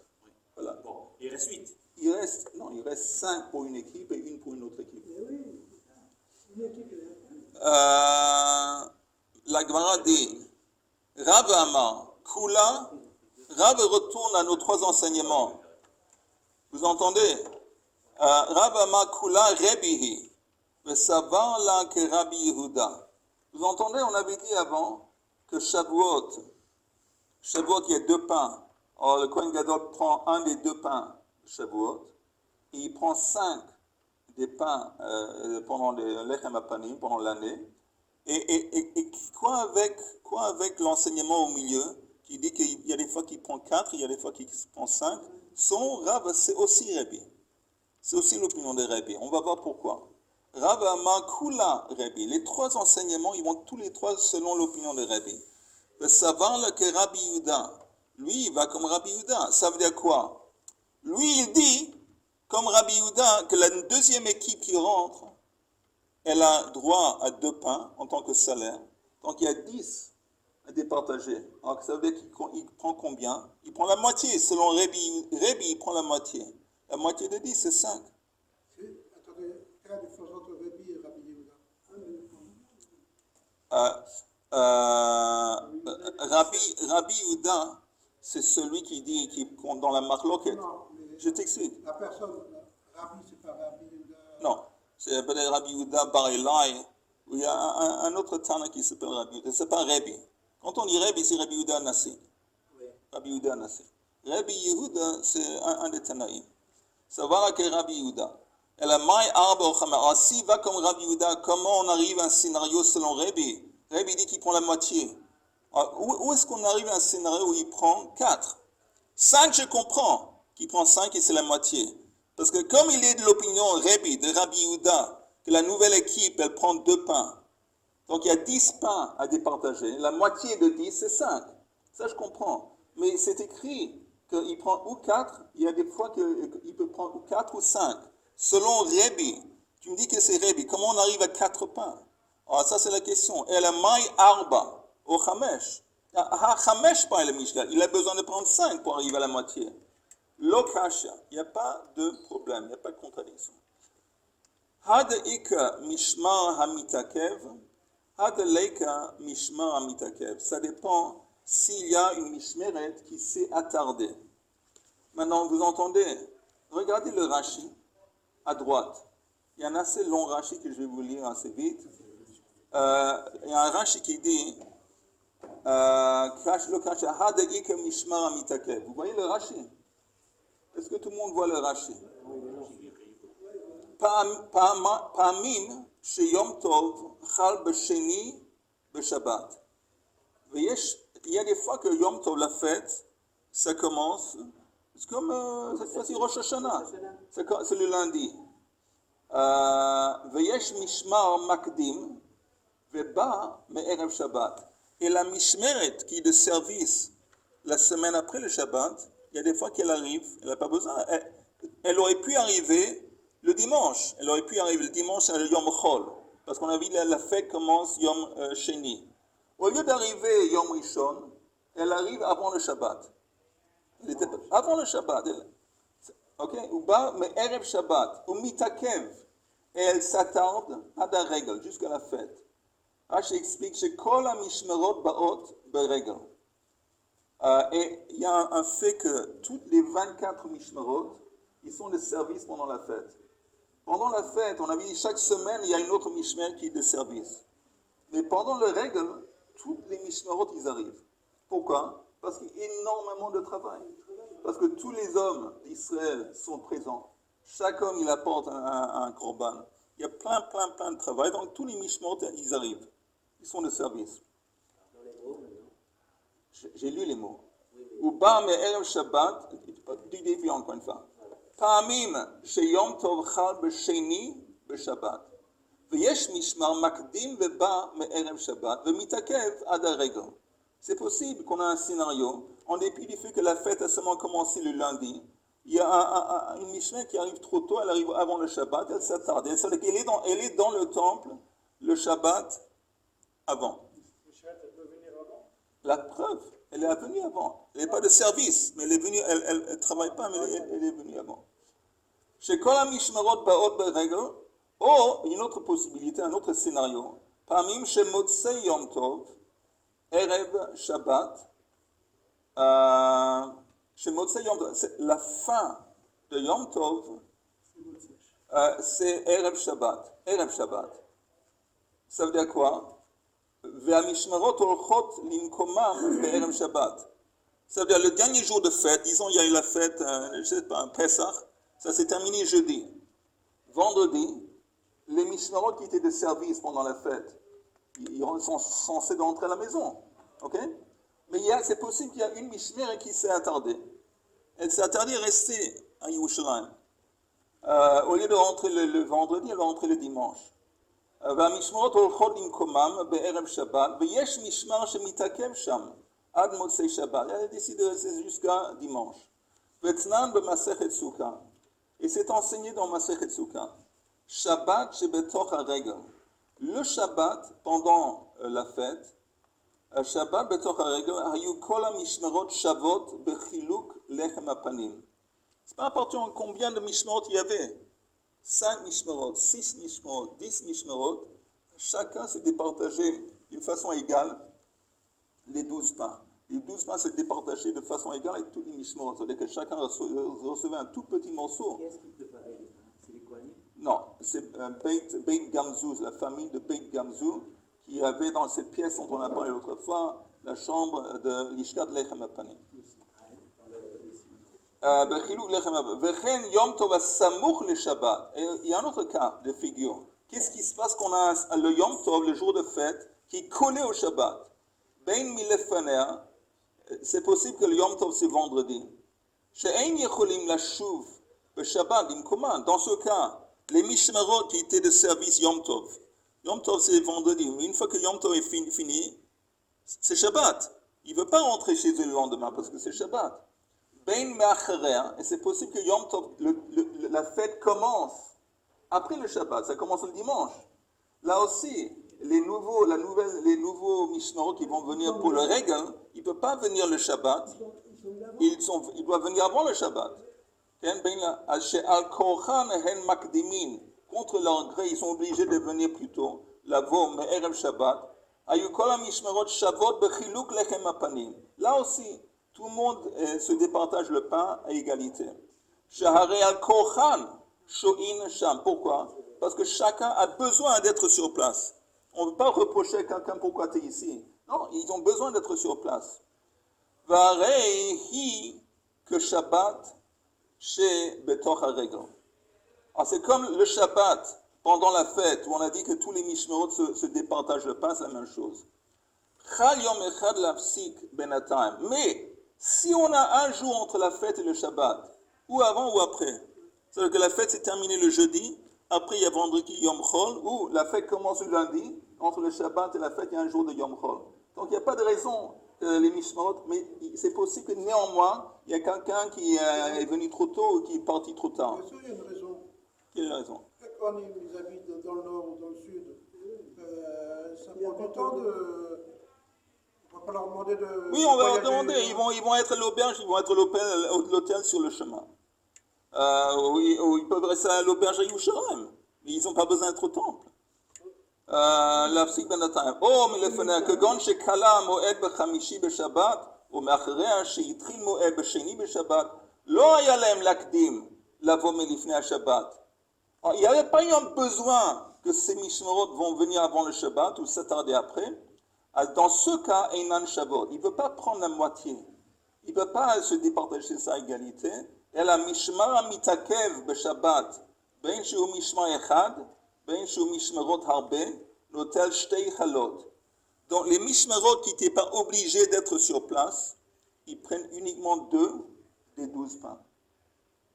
Voilà. Bon, il reste 8. Il reste 5 pour une équipe et une pour une autre équipe. La Gemara dit, Rav Amar, Kula, Rav retourne à nos 3 enseignements. Vous entendez? Rav Amar Kula Rebihi, Vesavar la que Rabbi Yehuda. Vous entendez, on avait dit avant que Shavuot, il y a 2 pains. Alors le Kohen Gadol prend un des 2 pains Shavuot, et il prend 5 des pains pendant les Lechem Apanim, pendant l'année. Et quoi avec l'enseignement au milieu, qui dit qu'il y a des fois qu'il prend 4, il y a des fois qu'il prend 5. Son Rav, c'est aussi Rabbi. C'est aussi l'opinion des Rabbi. On va voir pourquoi. Rav Amar Kula Rabbi. Les 3 enseignements, ils vont tous les 3 selon l'opinion des Rabbi. Le savoir que Rabbi Yehuda, lui, il va comme Rabbi Yehuda. Ça veut dire quoi? Lui, il dit, comme Rabbi Yehuda, que la deuxième équipe qui rentre, elle a droit à 2 pains en tant que salaire. Donc il y a 10 à départager. Alors ça veut dire qu'il prend combien? Il prend la moitié. Selon Rabbi, il prend la moitié. La moitié de 10, c'est 5. Attendez, quelle est la différence entre Rabbi et Rabbi Yehuda? Rabbi Yehuda, c'est celui qui compte dans la marloquette. Non, mais Je t'explique. la personne, Rabbi, c'est pas Rabbi Yehuda. Non, c'est peut-être Rabbi Yehuda Bar Elai, où il y a un autre Tana qui s'appelle Rabbi Yehuda. C'est pas Rabbi. Quand on dit Rabbi, c'est Rabbi Yehuda Nassi. Oui. Rabbi Yehuda Nassi. Rabbi Yehuda, c'est un des Tanaïm. Ça va que Rabbi Yehuda. Et la Maï Arba Ochama. Alors, s'il va comme Rabbi Yehuda, comment on arrive à un scénario selon Rabbi? Rabbi dit qu'il prend la moitié. Alors, où est-ce qu'on arrive à un scénario où il prend 4? 5, je comprends qu'il prend 5 et c'est la moitié. Parce que comme il est de l'opinion Rabbi, de Rabbi Yehuda, que la nouvelle équipe, elle prend 2 pains. Donc il y a 10 pains à départager. La moitié de 10, c'est 5. Ça, je comprends. Mais c'est écrit qu'il prend ou 4, il y a des fois qu'il peut prendre ou 4 ou 5. Selon Rabbi, tu me dis que c'est Rabbi, comment on arrive à 4 pains? Alors ça, c'est la question. Et la maï arba, au chamesh. Chamesh, pas le mishgal. Il a besoin de prendre 5 pour arriver à la moitié. Lokasha, il n'y a pas de problème, il n'y a pas de contradiction. Had ika mishmar hamitakev, had leika mishmar hamitakev. Ça dépend s'il y a une mishmeret qui s'est attardée. Maintenant, vous entendez? Regardez le Rashi à droite. Il y a un assez long Rashi que je vais vous lire assez vite. Il y a un Rashi qui dit had ika mishmar hamitakev. Vous voyez le Rashi? Est-ce que tout le monde voit le Rashi? Pa'amim sheyom tov chal b'sheni b'shabbat. Il y a des fois que Yom Tov, la fête, ça commence C'est comme cette fois-ci Rosh Hashanah. C'est le lundi. Veyesh mishmar makdim veba me'erev Shabbat. Et la mishmeret qui est de service la semaine après le Shabbat, il y a des fois qu'elle arrive, elle n'a pas besoin. Elle aurait pu arriver le dimanche. Elle aurait pu arriver le dimanche à Yom Chol. Parce qu'on a vu la fête commence Yom Sheni. Au lieu d'arriver Yom Rishon, elle arrive avant le Shabbat. Elle était avant le Shabbat. Ok? Ou bas, mais Erev Shabbat. Ou mitakev. Et elle s'attarde à la règle, jusqu'à la fête. Rashi explique que Kol HaMishmerot Baot Beregel. Et il y a un fait que toutes les 24 Mishmerot, ils sont de service pendant la fête. Pendant la fête, on a vu chaque semaine, il y a une autre Mishmer qui est de service. Mais pendant le règle, toutes les Mishmerot, ils arrivent. Pourquoi? Parce qu'il y a énormément de travail. Parce que tous les hommes d'Israël sont présents. Chaque homme, il apporte un korban. Il y a plein de travail. Donc, tous les Mishmerot, ils arrivent. Ils sont de service. J'ai lu les mots. Uba me'erev Shabbat, du début encore une fois. Pa'amim sheyom tov chal b'sheni b'Shabbat. V'yesh mishmar makdim ve'ba me'erev Shabbat. Ve'mitakev ad ha'regel. C'est possible qu'on a un scénario, en dépit du fait que la fête a seulement commencé le lundi, il y a une Mishnah qui arrive trop tôt, elle arrive avant le Shabbat, elle s'attarde. Elle est dans le temple le Shabbat avant. La preuve, elle est venue avant. Elle n'est pas de service, mais elle est venue, elle ne travaille pas, mais elle est venue avant. Chez Kol HaMishmerot Baot Beregel, une autre possibilité, un autre scénario. Pamim chez Motzei Yom Tov, Erev Shabbat, chez Motzei Yom Tov, la fin de Yom Tov, c'est Erev Shabbat. Erev Shabbat. Ça veut dire quoi? Ve'amishmerot olchot limkomam be'erev Shabbat. Ça veut dire le dernier jour de fête, disons il y a eu la fête, je ne sais pas, Pesach, ça s'est terminé jeudi. Vendredi, les mishmerot qui étaient de service pendant la fête, ils sont censés rentrer à la maison. Ok? Mais c'est possible qu'il y a une mishmeret qui s'est attardée. Elle s'est attardée à rester à Yerushalayim. Au lieu de rentrer le vendredi, elle va rentrer le dimanche. והמשמרות הולכות למקומם בערב שבת, ויש משמר שמתעכב שם עד מוצאי שבת. Elle a décidé de rester jusqu'à dimanche. ותנן במסכת סוכה. Et c'est enseigné dans Masechet Sukkah. Shabbat shebetoch haregel. Le Shabbat, pendant la fête, Shabbat betoch haregel, hayu kol hamishmerot shavot bechiluk lechem hapanim. C'est pas important combien de mishmerot il y avait. 5 mishmerot, 6 mishmerot, 10 mishmerot, chacun s'est départagé d'une façon égale les 12 pains. Les 12 pains s'est départagé de façon égale avec tous les mishmerot. C'est-à-dire que chacun recevait un tout petit morceau. Qu'est-ce qui préparait? C'est les Kohanim? Non, c'est Beit Gamzou, la famille de Beit Gamzou, qui avait dans cette pièce dont on a parlé l'autre fois, la chambre de l'Ishkat Lechem HaPanim. Vechen Yom Tov Samuch le Shabbat. Et il y a un autre cas de figure. Qu'est-ce qui se passe qu'on a le Yom Tov, le jour de fête, qui est collé au Shabbat? Ben Milefanea, c'est possible que le Yom Tov c'est vendredi. She'ein yecholim lashuv beShabbat imkoman. Dans ce cas, les mishmerot qui étaient de service Yom Tov. Yom Tov c'est vendredi. Mais une fois que Yom Tov est fini, c'est Shabbat. Il ne veut pas rentrer chez eux le lendemain parce que c'est Shabbat. Ben Me'acherea, et c'est possible que Yom Tov, la fête commence après le Shabbat, ça commence le dimanche. Là aussi, les nouveaux Mishnarot qui vont venir pour le règle, ils ne peuvent pas venir le Shabbat, ils doivent venir avant le Shabbat. Contre leur gré, ils sont obligés de venir plus tôt. Lavo, Me'erev Shabbat, Ayukol HaMishmerot Shavot Bechiluk Lechem HaPanim. Là aussi, tout le monde se départage le pain à égalité. Shahare al-Kochan, Sho'in Sham. Pourquoi? Parce que chacun a besoin d'être sur place. On ne peut pas reprocher à quelqu'un pourquoi tu es ici. Non, ils ont besoin d'être sur place. Varehi que Shabbat chez Betoch HaRegel. Alors c'est comme le Shabbat pendant la fête où on a dit que tous les Mishmerot se départagent le pain, c'est la même chose. Chal Yom Echad Lafsik Benatayim. Mais Si on a un jour entre la fête et le Shabbat, ou avant ou après, c'est-à-dire que la fête s'est terminée le jeudi, après il y a vendredi Yom Chol, ou la fête commence le lundi, entre le Shabbat et la fête il y a un jour de Yom Chol. Donc il n'y a pas de raison les Mishmarot, mais c'est possible que néanmoins, il y a quelqu'un qui est venu trop tôt ou qui est parti trop tard. Bien sûr, il y a une raison. Quelle raison? Quand ils habitent dans le nord ou dans le sud, ça prend du temps de... On va pas leur demander de... Oui, on va leur voyager. demander. Ils vont être à l'auberge, ils vont être à l'hôtel sur le chemin. Ou ils peuvent rester à l'auberge à Yerushalayim. Mais ils n'ont pas besoin d'être au temple. להפסיק בינתיים. או מלפני כגון שקלה מועד בחמישי בשבת, ומאחריה שהתחיל מועד בשני בשבת, לא היה להם להקדים לבוא מלפני השבת. Il n'y avait pas eu un besoin que ces Mishmarot vont venir avant le Shabbat ou s'attarder après. Dans ce cas, Einan Shabbat, il ne veut pas prendre la moitié. Il ne peut pas se départager sa égalité. Et la Mishmar Mitakev Beshabbat, Ben Shu Mishmar Echad, Ben Shu Mishmarot Harbe, Notel Shtei Chalot. Donc les Mishmarot qui n'étaient pas obligés d'être sur place, ils prennent uniquement 2 des 12 pains.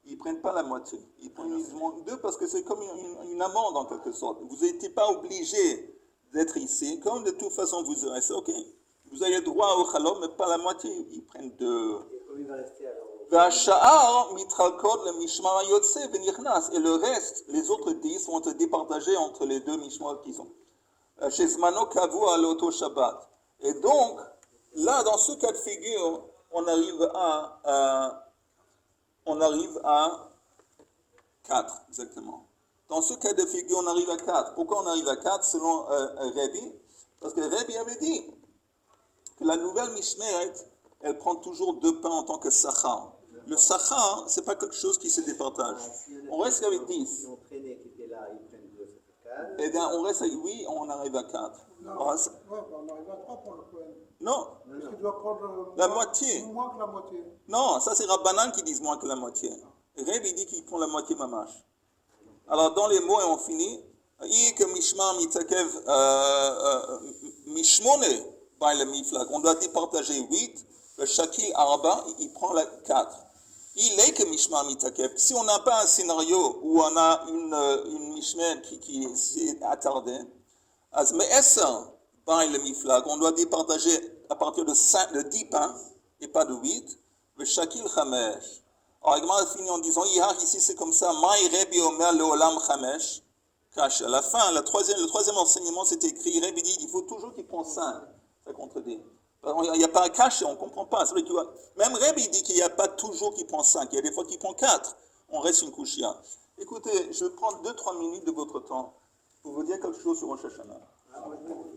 Ils ne prennent pas la moitié. Ils prennent uniquement 2 parce que c'est comme une amende en quelque sorte. Vous n'étiez pas obligé d'être ici. Comme de toute façon vous restez, ok. Vous avez le droit au chalot, mais pas la moitié. Ils prennent 2. Et comme il va rester alors. Et le reste, les autres 10 vont être départagés entre les 2 mishmarot qui sont. Chez Zmano Kavu à l'auto Shabbat. Et donc, là, dans ce cas de figure, on arrive à 4, exactement. Dans ce cas de figure, on arrive à 4. Pourquoi on arrive à 4 selon Rabbi? Parce que Rabbi avait dit que la nouvelle Mishmeret, elle prend toujours 2 pains en tant que sachar. Le sachar, ce n'est pas quelque chose qui se départage. On reste avec 10. Si on traînait qui était là, ils prennent 2, ça fait 4. Et bien, on reste avec, oui, on arrive à 4. Non, Alors, ouais, on arrive à 3 pour le Kohen. non, Parce qu'il doit prendre la moitié. moins que la moitié. Non, ça c'est Rabbanan qui disent moins que la moitié. Rabbi dit qu'il prend la moitié mamash. Alors dans les mots et on finit. Que mishmar mitakev mishmone by le miflag. On doit départager 8. Le shakil arba, il prend la 4. Il est que mishmar mitakev. Si on n'a pas un scénario où on a une mishmer qui s'est attardée, mais est-ce by le miflag, on doit départager à partir de 10 pains et pas de 8. Le shakil chamesh. Alors, Agmar finit en disant, ici c'est comme ça, Maï Rebi Omer Leolam Chamesh, Kash. À la fin, le troisième enseignement, c'est écrit, Rebi dit, il faut toujours qu'il prenne 5. Ça contredit. Il n'y a pas un cash, on ne comprend pas. C'est vrai que, même Rebi dit qu'il n'y a pas toujours qu'il prend 5. Il y a des fois qu'il prend 4. On reste une couchia. Écoutez, je vais prendre 2-3 minutes de votre temps pour vous dire quelque chose sur Rosh Hashanah.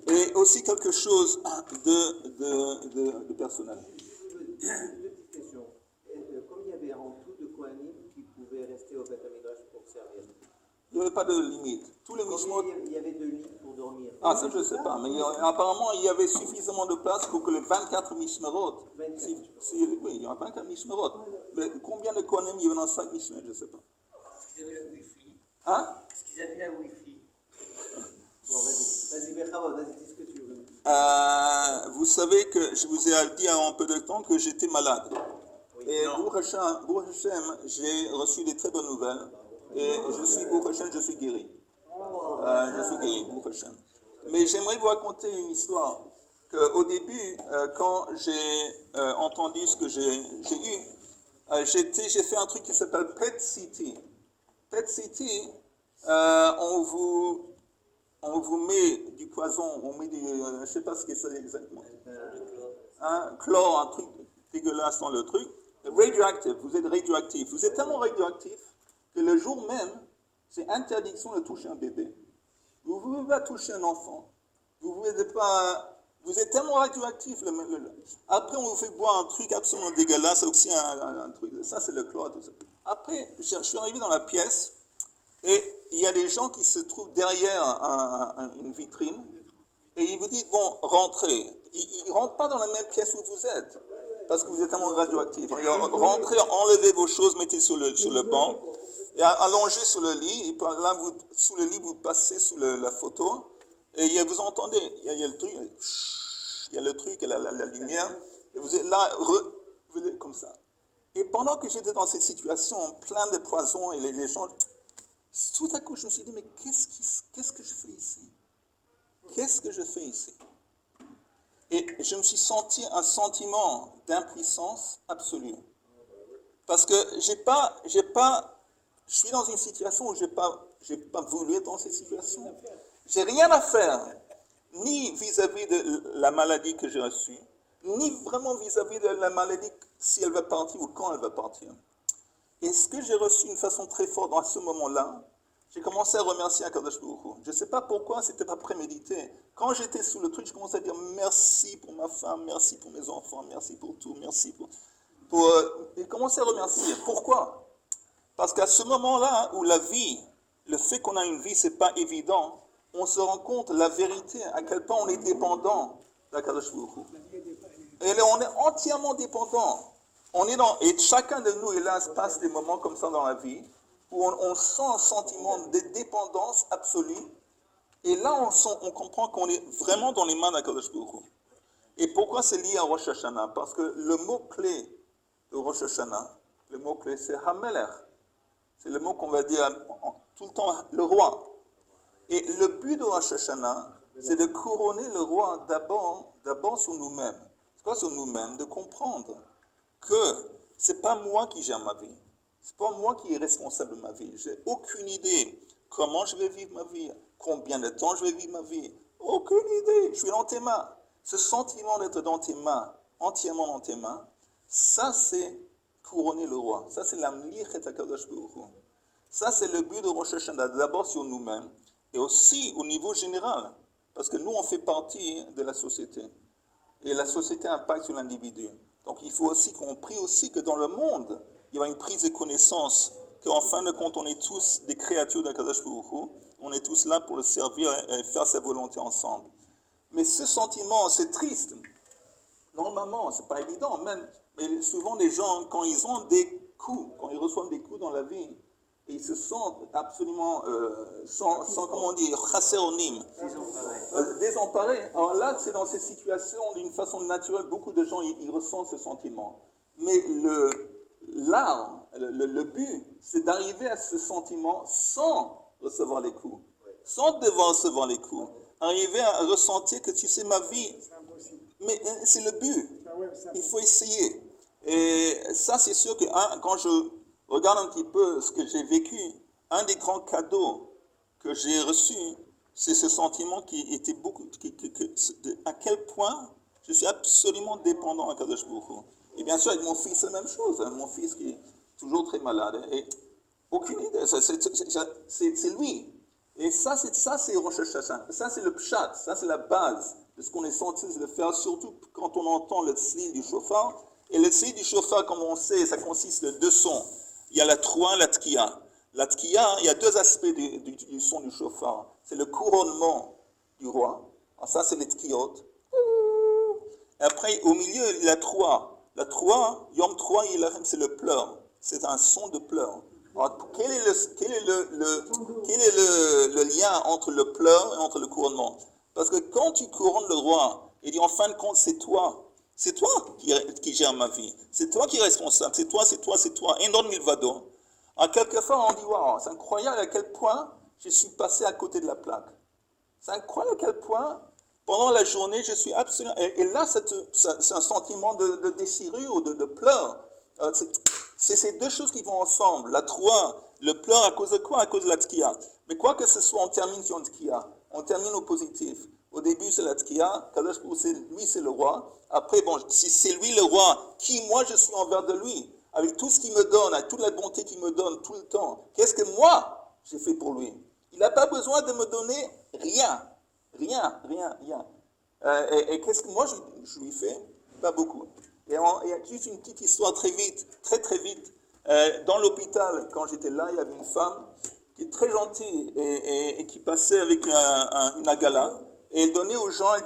Et aussi quelque chose de personnel. Une petite question. Comme il y avait en tout de Kohanim qui pouvaient rester au Beth Midrash pour servir, Il n'y avait pas de limite. Tous les Mishmot. il y avait 2 lits pour dormir. Ah, ça je ne sais pas, mais apparemment il y avait suffisamment de place pour que les 24 Mishmerot. Oui, il y a 24 Mishmerot. Mais combien de Kohanim il y avait dans 5 Mishmerot, je ne sais pas. Est-ce qu'ils avaient la Wi-Fi? Hein? Est-ce qu'ils avaient la Wi-Fi? Bon, vas-y, Bechavot, vas-y, dis ce que tu veux. Vous savez que je vous ai dit il y a un peu de temps que j'étais malade. Et Baruch Hashem, j'ai reçu des très bonnes nouvelles. Et Baruch Hashem, je suis guéri. Je suis guéri, Baruch Hashem. Mais j'aimerais vous raconter une histoire. Au début, quand j'ai entendu ce que j'ai eu, j'ai fait un truc qui s'appelle PET CT. PET CT, on vous met du poison, on met du, je ne sais pas ce que c'est exactement. Un chlore, un truc dégueulasse dans le truc. Radioactive, vous êtes radioactif. Vous êtes tellement radioactif que le jour même, c'est interdiction de toucher un bébé. Vous ne pouvez pas toucher un enfant. Vous êtes tellement radioactif. Après, on vous fait boire un truc absolument dégueulasse, aussi un truc. Ça, c'est le chlore. Tout ça. Après, je suis arrivé dans la pièce et il y a des gens qui se trouvent derrière une vitrine et ils vous disent, bon, rentrez. Ils ne rentrent pas dans la même pièce où vous êtes parce que vous êtes tellement radioactif. Rentrez, enlevez vos choses, mettez sur le banc et allongez sur le lit. Et là, sous le lit, vous passez sous la photo et vous entendez, il y a le truc, il y a la lumière. Et vous êtes là, comme ça. Et pendant que j'étais dans cette situation, plein de poisons et les gens, tout à coup, je me suis dit, mais qu'est-ce que je fais ici? Qu'est-ce que je fais ici? Et je me suis senti un sentiment d'impuissance absolue. Parce que je suis dans une situation où j'ai pas voulu être dans cette situation. J'ai rien à faire, ni vis-à-vis de la maladie que j'ai reçue, ni vraiment vis-à-vis de la maladie si elle va partir ou quand elle va partir. Et ce que j'ai reçu d'une façon très forte dans ce moment-là, j'ai commencé à remercier Akadosh Baruch Hu. Je ne sais pas pourquoi, ce n'était pas prémédité. Quand j'étais sous le truc, je commençais à dire merci pour ma femme, merci pour mes enfants, merci pour tout, merci pour... J'ai commencé à remercier. Pourquoi? Parce qu'à ce moment-là où la vie, le fait qu'on a une vie, ce n'est pas évident, on se rend compte la vérité, à quel point on est dépendant d'Akadosh Baruch Hu. Et là, on est entièrement dépendant. Et chacun de nous, hélas, passe des moments comme ça dans la vie, où on sent un sentiment de dépendance absolue, et là on comprend qu'on est vraiment dans les mains d'Akadosh Baruch Hu. Et pourquoi c'est lié à Rosh Hashanah? Parce que le mot-clé de Rosh Hashanah, le mot-clé c'est Hamelech. C'est le mot qu'on va dire tout le temps, le roi. Et le but de Rosh Hashanah, c'est de couronner le roi d'abord sur nous-mêmes. C'est quoi sur nous-mêmes? De comprendre que c'est pas moi qui gère ma vie. C'est pas moi qui est responsable de ma vie. J'ai aucune idée comment je vais vivre ma vie, combien de temps je vais vivre ma vie. Aucune idée. Je suis dans tes mains. Ce sentiment d'être dans tes mains, entièrement dans tes mains, ça c'est couronner le roi. Ça c'est l'amlichet HaKadosh Baruch Hu. Ça c'est le but de Rosh Hashanah, d'abord sur nous-mêmes et aussi au niveau général. Parce que nous on fait partie de la société. Et la société impacte sur l'individu. Donc il faut aussi qu'on prie aussi que dans le monde, il y aura une prise de connaissance, qu'en fin de compte, on est tous des créatures d'Akadosh Baruch Hu, on est tous là pour le servir et faire sa volonté ensemble. Mais ce sentiment, c'est triste. Normalement, c'est pas évident, même. Mais souvent, les gens, quand ils ont des coups, quand ils reçoivent des coups dans la vie, et ils se sentent absolument, sans comment dire, chasséronim, désemparés. Alors là, c'est dans ces situations, d'une façon naturelle, beaucoup de gens, ils ressentent ce sentiment. Mais le but, c'est d'arriver à ce sentiment sans recevoir les coups, sans devoir recevoir les coups. Arriver à ressentir que tu sais ma vie, mais c'est le but. Il faut essayer. Et ça, c'est sûr que quand je regarde un petit peu ce que j'ai vécu, un des grands cadeaux que j'ai reçus, c'est ce sentiment qui était à quel point je suis absolument dépendant à Kadosh Baruch Hu. Et bien sûr, avec mon fils, c'est la même chose. Mon fils qui est toujours très malade. Et aucune idée. C'est lui. Et ça, c'est Rosh Hashanah. Ça, c'est le pshat. Ça, c'est la base de ce qu'on est censé de faire, surtout quand on entend le tzli du shofar. Et le tzli du shofar, comme on sait, ça consiste de deux sons. Il y a la troua, la tkiya. La tkiya, il y a deux aspects du son du shofar. C'est le couronnement du roi. Alors ça, c'est les tkiyot. Et après, au milieu, il y a la troua. La troua, Yom Troua, c'est le pleur. C'est un son de pleur. Alors, quel est le lien entre le pleur et entre le couronnement? Parce que quand tu couronnes le roi, il dit en fin de compte, c'est toi qui gère ma vie. C'est toi qui es responsable. C'est toi. Et non milvado. Alors, quelquefois, on dit, waouh, c'est incroyable à quel point je suis passé à côté de la plaque. C'est incroyable à quel point, pendant la journée, je suis absolument... Et là, c'est un sentiment de déchirure, de pleurs. C'est ces deux choses qui vont ensemble. La troua, le pleur à cause de quoi? À cause de la tkiya. Mais quoi que ce soit, on termine sur une tkiya. On termine au positif. Au début, c'est la tkiya. Lui, c'est le roi. Après, bon, si c'est lui le roi, qui moi je suis envers de lui, avec tout ce qu'il me donne, avec toute la bonté qu'il me donne tout le temps, qu'est-ce que moi j'ai fait pour lui? Il n'a pas besoin de me donner rien. Rien. Et qu'est-ce que moi je lui fais? Pas beaucoup. Et il y a juste une petite histoire très vite. Dans l'hôpital, quand j'étais là, il y avait une femme qui est très gentille et qui passait avec une agala. Et elle donnait aux gens,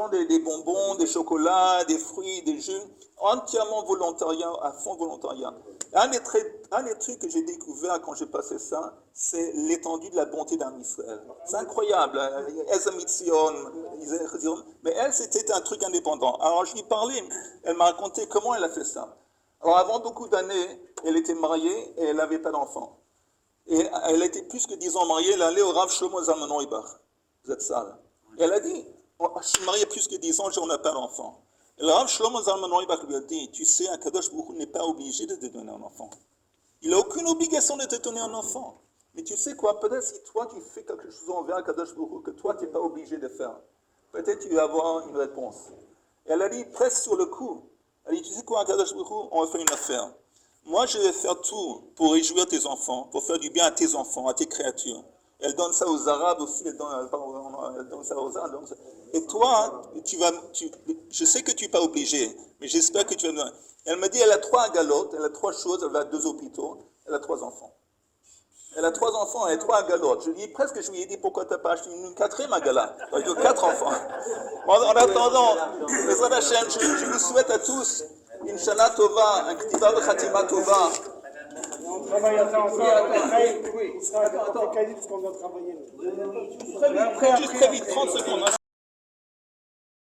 des bonbons, des chocolats, des fruits, des jus, entièrement volontariat, à fond volontariat. Un des trucs que j'ai découvert quand j'ai passé ça, c'est l'étendue de la bonté d'un Israël. C'est incroyable. Mais elle, c'était un truc indépendant. Alors je lui parlais, elle m'a raconté comment elle a fait ça. Alors avant beaucoup d'années, elle était mariée et elle n'avait pas d'enfant. Et elle était plus que 10 ans mariée, elle allait au Rav Shlomo Zalman Auerbach. Vous êtes ça, là. Et elle a dit, je suis mariée plus que 10 ans, on n'a pas d'enfant. Et le Rav Shlomo Zalman Auerbach lui a dit, tu sais, un Kadosh Baruch Hu n'est pas obligé de te donner un enfant. Il n'a aucune obligation de te donner un enfant. Mais tu sais quoi, peut-être si toi tu fais quelque chose envers un Kadosh Baruch Hu que toi tu n'es pas obligé de faire, peut-être tu vas avoir une réponse. Et elle a dit, presque sur le coup, elle dit, tu sais quoi, un Kadosh Baruch Hu, on va faire une affaire. Moi, je vais faire tout pour réjouir tes enfants, pour faire du bien à tes enfants, à tes créatures. Elle donne ça aux Arabes aussi, elle donne ça aux Arabes. Et toi, je sais que tu n'es pas obligé, mais j'espère que tu vas me donner. Elle me dit, elle a 3 galottes, elle a 3 choses, elle a 2 hôpitaux, elle a 3 enfants. Elle a 3 enfants, elle a 3 galottes. Je lui ai dit, pourquoi tu n'as pas acheté une 4e agala? Tu as 4 enfants. En attendant, je vous souhaite à tous une Shana Tova, un Ktiva de Khatima Tova. On travaille à ça ensemble. Oui. Attends, parce qu'on doit travailler. Juste très vite, 30 secondes.